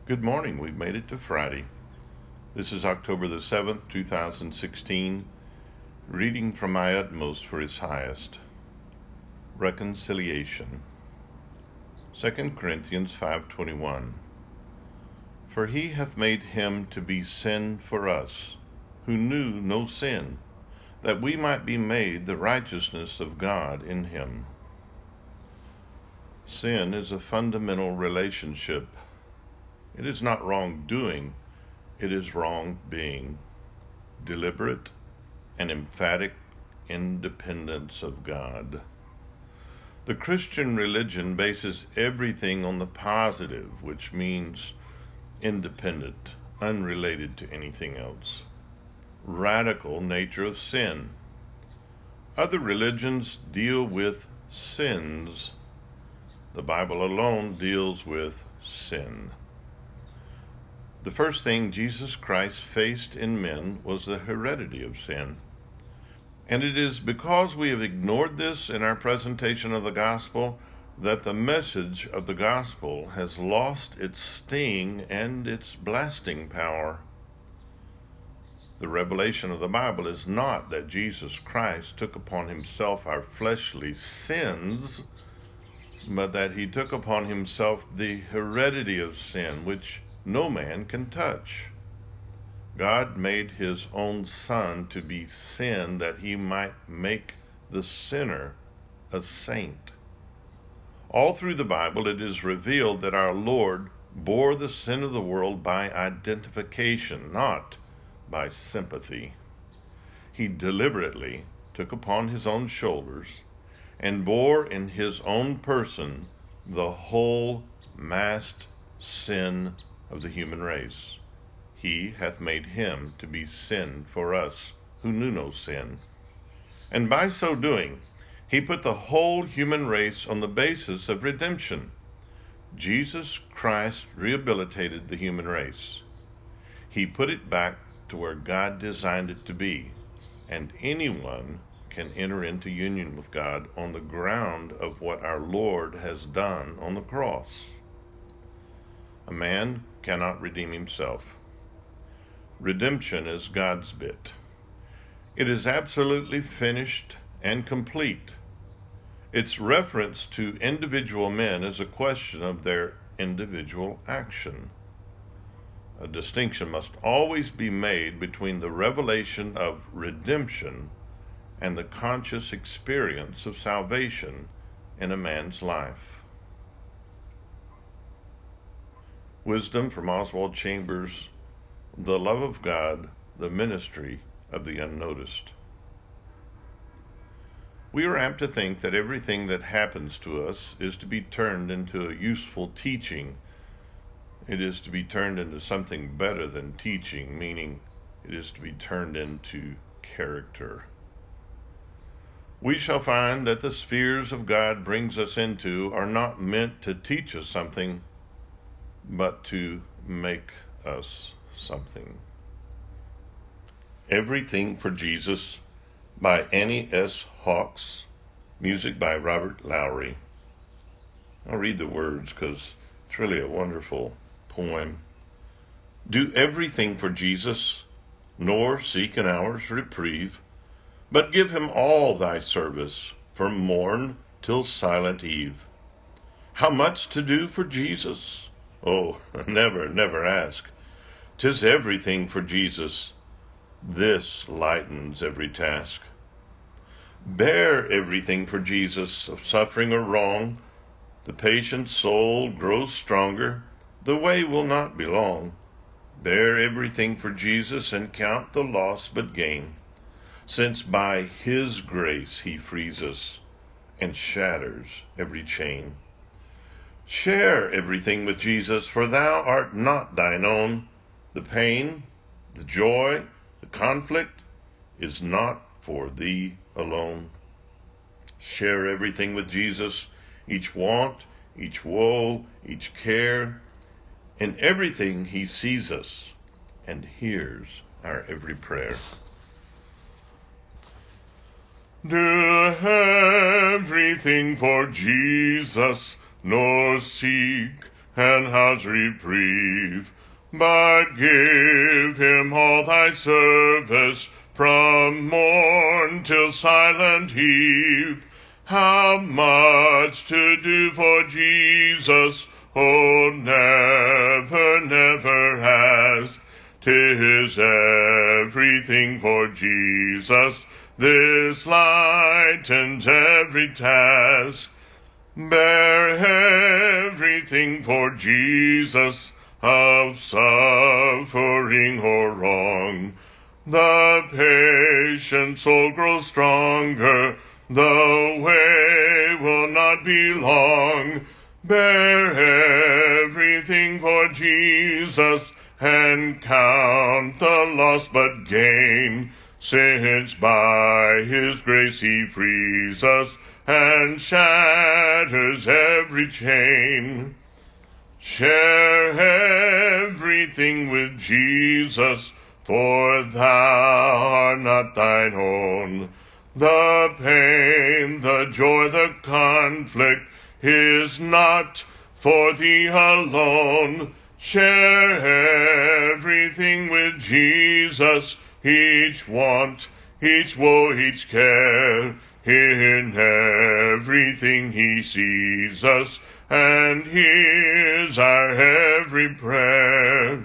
Good morning. We've made it to Friday. This is October the 7th, 2016. Reading from my utmost for his highest. Reconciliation. 2 Corinthians 5:21. For he hath made him to be sin for us, who knew no sin, that we might be made the righteousness of God in him. Sin is a fundamental relationship. It is not wrongdoing, it is wrong being. Deliberate and emphatic independence of God. The Christian religion bases everything on the positive, which means independent, unrelated to anything else. Radical nature of sin. Other religions deal with sins. The Bible alone deals with sin. The first thing Jesus Christ faced in men was the heredity of sin. And it is because we have ignored this in our presentation of the gospel that the message of the gospel has lost its sting and its blasting power. The revelation of the Bible is not that Jesus Christ took upon himself our fleshly sins, but that he took upon himself the heredity of sin, which no man can touch. God made his own Son to be sin that he might make the sinner a saint. All through the Bible it is revealed that our Lord bore the sin of the world by identification, not by sympathy. He deliberately took upon his own shoulders and bore in his own person the whole massed sin of the human race. He hath made him to be sin for us, who knew no sin. And by so doing, he put the whole human race on the basis of redemption. Jesus Christ rehabilitated the human race. He put it back to where God designed it to be, and anyone can enter into union with God on the ground of what our Lord has done on the cross. A man cannot redeem himself. Redemption is God's bit. It is absolutely finished and complete. Its reference to individual men is a question of their individual action. A distinction must always be made between the revelation of redemption and the conscious experience of salvation in a man's life. Wisdom from Oswald Chambers, The Love of God, the Ministry of the Unnoticed. We are apt to think that everything that happens to us is to be turned into a useful teaching. It is to be turned into something better than teaching, meaning it is to be turned into character. We shall find that the spheres of God brings us into are not meant to teach us something, but to make us something. Everything for Jesus by Annie S. Hawks. Music by Robert Lowry. I'll read the words because it's really a wonderful poem. Do everything for Jesus, nor seek an hour's reprieve, but give him all thy service from morn till silent eve. How much to do for Jesus? Oh, never, never ask. 'Tis everything for Jesus. This lightens every task. Bear everything for Jesus of suffering or wrong. The patient soul grows stronger. The way will not be long. Bear everything for Jesus and count the loss but gain, since by his grace he frees us and shatters every chain. Share everything with Jesus, for thou art not thine own. The pain, the joy, the conflict is not for thee alone. Share everything with Jesus, each want, each woe, each care. In everything he sees us and hears our every prayer. Do everything for Jesus, nor seek and has reprieve. But give him all thy service, from morn till silent eve. How much to do for Jesus, oh, never, never ask. 'Tis everything for Jesus, this lightens every task. Bear everything for Jesus, of suffering or wrong. The patient soul grows stronger, the way will not be long. Bear everything for Jesus, and count the loss but gain, since by his grace he frees us, and shatters every chain. Share everything with Jesus, for thou art not thine own. The pain, the joy, the conflict is not for thee alone. Share everything with Jesus, each want, each woe, each care. In everything he sees us, and hears our every prayer.